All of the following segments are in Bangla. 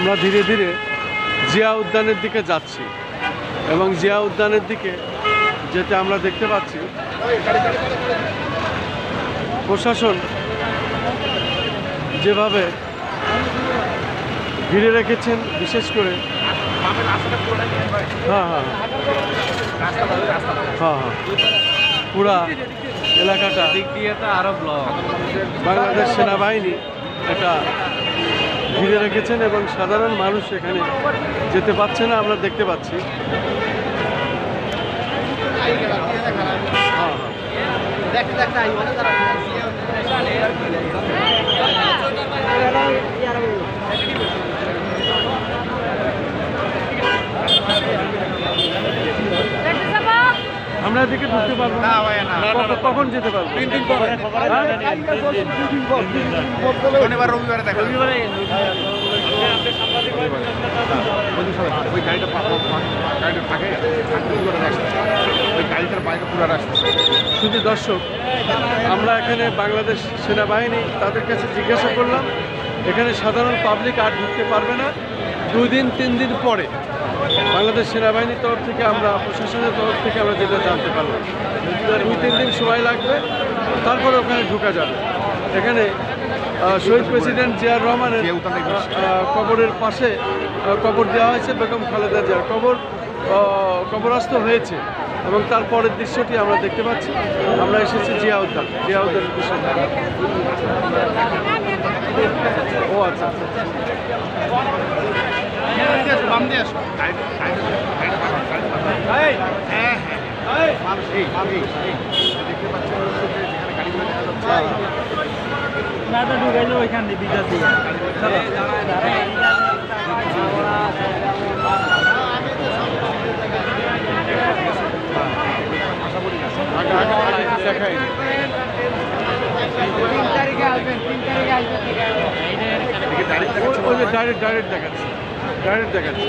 আমরা ধীরে ধীরে জিয়া উদ্যানের দিকে যাচ্ছি এবং জিয়া উদ্যানের দিকে যেতে আমরা দেখতে পাচ্ছি প্রশাসন যেভাবে ঘিরে রেখেছেন, বিশেষ করে হ্যাঁ হ্যাঁ হ্যাঁ হ্যাঁ পুরা এলাকাটা দিক দিয়ে তো আরো ব্লক। বাংলাদেশ সেনাবাহিনী এটা ঘিরে রেখেছেন এবং সাধারণ মানুষ এখানে যেতে পারছে না, আমরা দেখতে পাচ্ছি। আমরা এদিকে ঢুকতে পারবো না, কখন যেতে পারবো? 3 দিন পরে, শনিবার রবিবারে দেখা রবিবারে ওই গাড়িটা গাড়িটা থাকে ওই গাড়িটার বাইরে পুরো রাস্তা। শুধু দর্শক, আমরা এখানে বাংলাদেশ সেনাবাহিনী তাদের কাছে জিজ্ঞাসা করলাম, এখানে সাধারণ পাবলিক আর ঢুকতে পারবে না 2 দিন 3 দিন পরে। বাংলাদেশ সেনাবাহিনীর তরফ থেকে আমরা, প্রশাসনের তরফ থেকে আমরা যেটা জানতে পারলাম 2-3 দিন সময় লাগবে, তারপরে ওখানে ঢোকা যাবে। এখানে শহীদ প্রেসিডেন্ট জিয়াউর রহমানের কবরের পাশে কবর দেওয়া হয়েছে, বেগম খালেদা জিয়ার কবরস্থ হয়েছে এবং তার পরের দৃশ্যটি আমরা দেখতে পাচ্ছি। আমরা এসেছি জিয়া উদ্যানের দৃশ্যটা। ও আচ্ছা আচ্ছা ঢুকাইলো ওইখান দিয়ে বিদ্যা দিয়ে দেখাই ডাইরেক্ট দেখাচ্ছি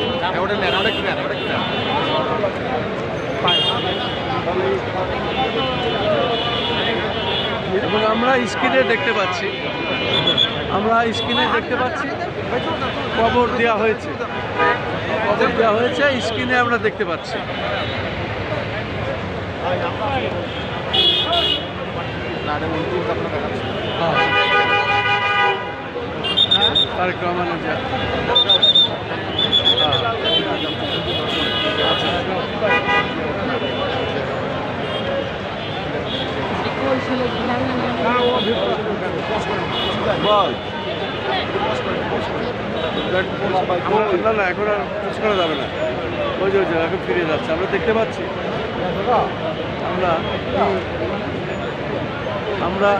এবং আমরা স্ক্রিনে দেখতে পাচ্ছি কবর দেওয়া হয়েছে, স্ক্রিনে আমরা দেখতে পাচ্ছি। তারেক রহমানের যা না এখন আর পোস্ট করা যাবে না, ওই যে এখন ফিরে যাচ্ছে। আমরা দেখতে পাচ্ছি, আমরা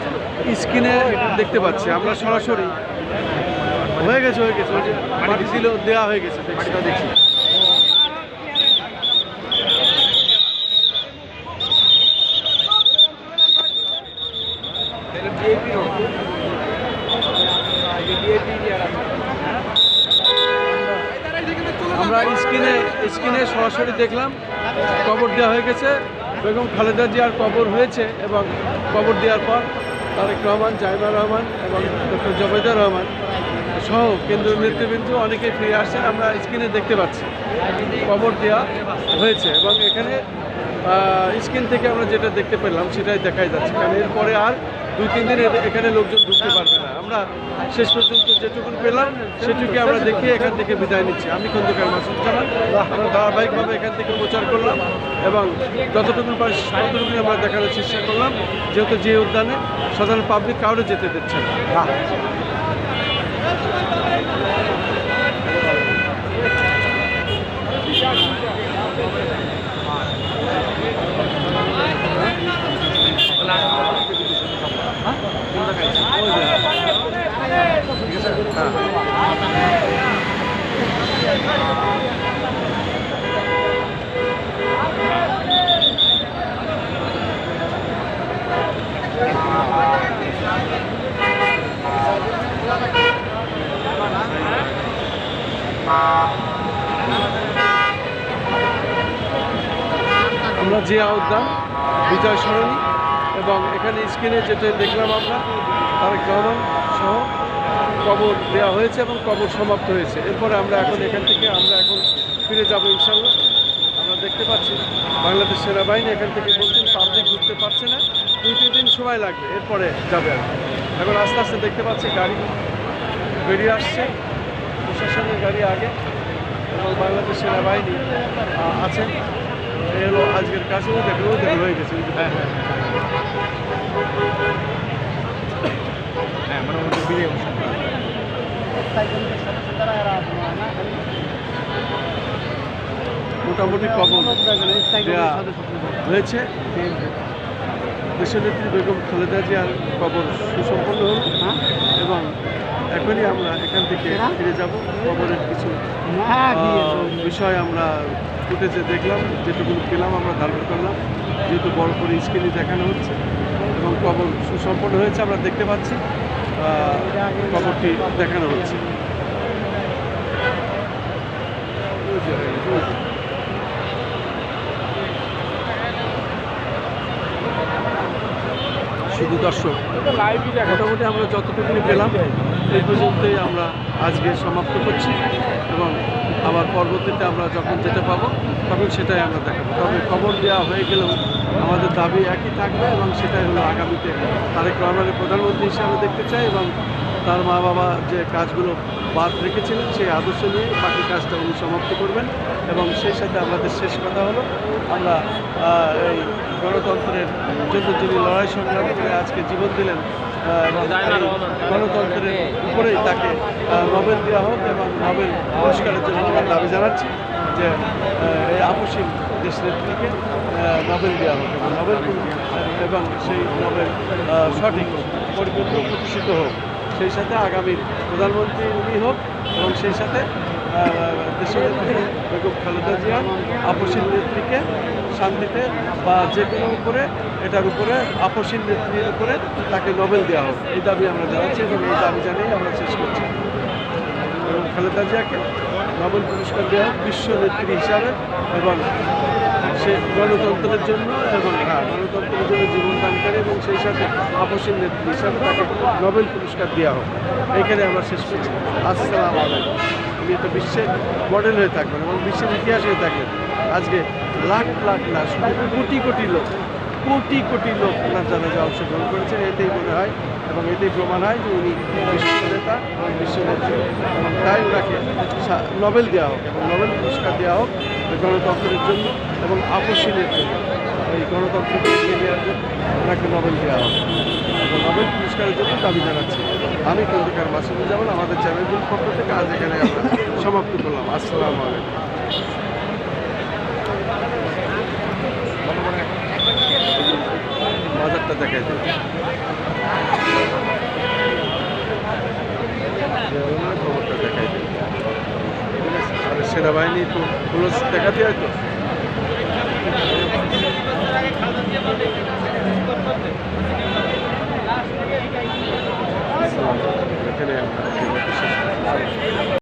স্ক্রিনে দেখতে পাচ্ছি, আমরা সরাসরি হয়ে গেছে ওই যে মাটি ছিল দেওয়া হয়ে গেছে, সেটা দেখছি। আমরা স্ক্রিনে সরাসরি দেখলাম কবর দেওয়া হয়ে গেছে, বেগম খালেদা জিয়ার কবর হয়েছে এবং কবর দেওয়ার পর তারেক রহমান, জাইমা রহমান এবং ডক্টর জবেদা রহমান সহ কেন্দ্রীয় নেতৃবৃন্দ অনেকেই ফিরে আসছেন। আমরা স্ক্রিনে দেখতে পাচ্ছি কবর দেওয়া হয়েছে এবং এখানে স্ক্রিন থেকে আমরা যেটা দেখতে পেলাম সেটাই দেখাই যাচ্ছে, কারণ এরপরে আর 2-3 দিন এখানে লোকজন ঢুকতে পারবে না। আমরা শেষ পর্যন্ত যেটুকু পেলাম সেটুকু আমরা দেখিয়ে এখান থেকে বিদায় নিচ্ছি। আমি খন্দকার মাসুদ জামান, আমরা ধারাবাহিকভাবে এখান থেকে প্রচার করলাম এবং যতটুকু পারি ততটুকুই আমরা দেখানোর চেষ্টা করলাম, যেহেতু যে উদ্যানে সাধারণ পাবলিক কাউরে যেতে দিচ্ছে না। আমরা জিয়া উদ্যান, বিজয় সরণি এবং এখানে স্ক্রিনে যেটা দেখলাম আমরা তারেক রহমান সহ কবর দেওয়া হয়েছে এবং কবর সমাপ্ত হয়েছে। এরপরে আমরা এখন এখান থেকে ফিরে যাব ইনশাল্লাহ। আমরা দেখতে পাচ্ছি বাংলাদেশ সেনাবাহিনী এখান থেকে বলছেন পাবলিক ঢুকতে পারছে না, 2-3 দিন সময় লাগবে, এরপরে যাবে আর কি। এখন আস্তে আস্তে দেখতে পাচ্ছি গাড়ি বেরিয়ে আসছে, প্রশাসনের গাড়ি আগে এবং বাংলাদেশ সেনাবাহিনী আছেন। এই হলো আজকের কাজ, দেখলো হয়ে গেছে। হ্যাঁ হ্যাঁ হ্যাঁ, মানে ওদের বিজয় অনুষ্ঠান। মোটামুটি কবর দেওয়া হয়েছে। দেশনেত্রী বেগম খালেদা জিয়ার কবর সুসম্পন্ন হল এবং এখনই আমরা এখান থেকে ফিরে যাব। কবরের কিছু বিষয় আমরা ফুটেজে দেখলাম, যেটুকু পেলাম আমরা ধারণ করলাম, যেহেতু বড় করে স্ক্রিনে দেখানো হচ্ছে এবং কবর সুসম্পন্ন হয়েছে আমরা দেখতে পাচ্ছি, কবরটি দেখানো হচ্ছে। শুধু দর্শক মোটামুটি আমরা যতটুকুনি পেলাম এই পর্যন্তই আমরা আজকে সমাপ্ত করছি এবং আবার পরবর্তীতে আমরা যখন যেতে পাবো তখন সেটাই আমরা দেখাবো। তবে খবর দেওয়া হয়ে গেলেও আমাদের দাবি একই থাকবে এবং সেটাই হলো আগামীতে তারেক রহমানের প্রধানমন্ত্রী হিসাবে দেখতে চাই এবং তার মা বাবা যে কাজগুলো বাদ রেখেছিলেন সেই আদর্শ নিয়ে বাকি কাজটা উনি সমাপ্ত করবেন। এবং সেই সাথে আমাদের শেষ কথা হলো আমরা এই গণতন্ত্রের জন্য যিনি লড়াই সংগ্রাম করে আজকে জীবন দিলেন এবং গণতন্ত্রের উপরেই তাকে নোবেল দেওয়া হোক এবং নোবেল পুরস্কারের জন্য আমরা দাবি জানাচ্ছি যে এই আপসীন দেশনেত্রীকে নোবেল দেওয়া হোক এবং এবং সেই নোবেল সঠিক পরিপূর্ণ প্রতিষ্ঠিত হোক। সেই সাথে আগামীর প্রধানমন্ত্রী উনি হোক এবং সেই সাথে দেশের বেগম খালেদা জিয়া আপসীন নেত্রীকে শান্তিতে বা যে কোনো উপরে এটার উপরে আপসীন নেত্রীর উপরে তাকে নোবেল দেওয়া হোক, এই দাবি আমরা জানাচ্ছি এবং এই দাবি জানিয়ে আমরা শেষ করছি। এবং খালেদা জিয়াকে নোবেল পুরস্কার দেওয়া হোক বিশ্ব নেত্রী হিসাবে এবং সে গণতন্ত্রের জন্য এবং গণতন্ত্রের জন্য জীবনদানকারী এবং সেই সাথে আপসীন নেত্রী হিসাবে তাকে নোবেল পুরস্কার দেওয়া হোক। এইখানে আমরা শেষ করছি। আসসালামু আলাইকুম। উনি তো বিশ্বের মডেল হয়ে থাকবেন এবং বিশ্বের ইতিহাস হয়ে থাকবেন। আজকে লাখ লাখ না, শুধু কোটি কোটি লোক ওনার জানাজা অংশগ্রহণ করেছেন। এতেই মনে হয় এবং এতেই প্রমাণ হয় যে উনি বিশ্ব নেতা এবং বিশ্ব নেত্রী এবং তাই ওনাকে নোবেল দেওয়া হোক এবং নোবেল পুরস্কার দেওয়া হোক গণতন্ত্রের জন্য এবং আপসীনের জন্য, এই গণতন্ত্রকে এগিয়ে নেওয়ার জন্য ওনাকে নোবেল দেওয়া হোক এবং নোবেল পুরস্কারের জন্য দাবি জানাচ্ছি। আমি খন্দকার মাসুদুজ্জামান, আমাদের চ্যানেলগুলোর পক্ষ থেকে আজ এখানে আমরা সমাপ্ত করলাম। আসসালামু আলাইকুম। বাজারটা দেখাই দেবে খবরটা দেখাই দেবে আর সেনাবাহিনী তো খোলস দেখাতে হয় তো।